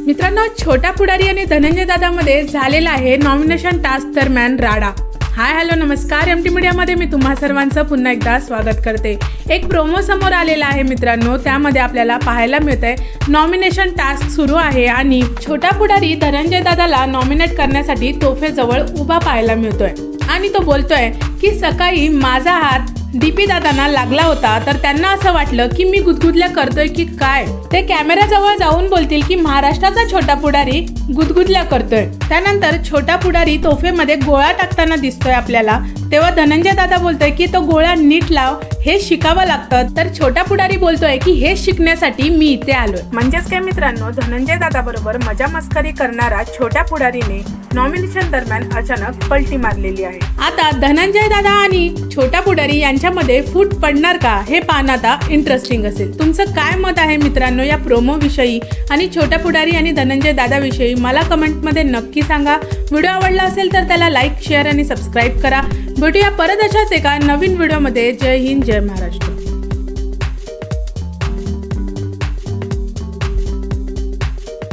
मित्रांनो, छोटा पुढारी आणि धनंजय दादामध्ये झालेला आहे नॉमिनेशन टास्क दरम्यान राडा। हाय हॅलो नमस्कार, एमटी मीडियामध्ये मी तुम्हा सर्वांचं पुन्हा एकदा स्वागत करते। एक प्रोमो समोर आलेला आहे मित्रांनो, त्यामध्ये आपल्याला पाहायला मिळतंय नॉमिनेशन टास्क सुरू आहे आणि छोटा पुढारी धनंजय दादाला नॉमिनेट करण्यासाठी तोफेजवळ उभा पाहायला मिळतोय आणि तो बोलतोय की सकाळी माझा हात डीपी दादांना लागला होता तर त्यांना असं वाटलं की मी गुदगुदल्या करतोय की काय। ते कॅमेऱ्याजवळ जाऊन बोलतील की महाराष्ट्राचा छोटा पुढारी गुदगुदल्या करतोय। त्यानंतर छोटा पुढारी तोफेमध्ये गोळा टाकताना दिसतोय आपल्याला, तेव्हा धनंजय दादा बोलतोय की तो गोळा नीट लाव, हे शिकावं लागतं। तर छोटा पुढारी बोलतोय की हे शिकण्यासाठी मी इथे आलोय। म्हणजेच काय मित्रांनो, धनंजय दादा बरोबर मजा मस्करी करणारा छोट्या पुढारीने नॉमिनेशन दरम्यान अचानक पलटी मारलेली आहे। आता धनंजय दादा आणि छोटा पुढारी यांच्यामध्ये फूट पडणार का हे पाहणं आता इंटरेस्टिंग असेल। तुमचं काय मत आहे मित्रांनो या प्रोमो विषयी आणि छोटा पुढारी आणि धनंजय दादा विषयी मला कमेंटमध्ये नक्की सांगा। व्हिडिओ आवडला असेल तर त्याला लाईक, शेअर आणि सबस्क्राईब करा। भेटूया परत अशाच एका नवीन व्हिडिओमध्ये। जय हिंद, जय महाराष्ट्र।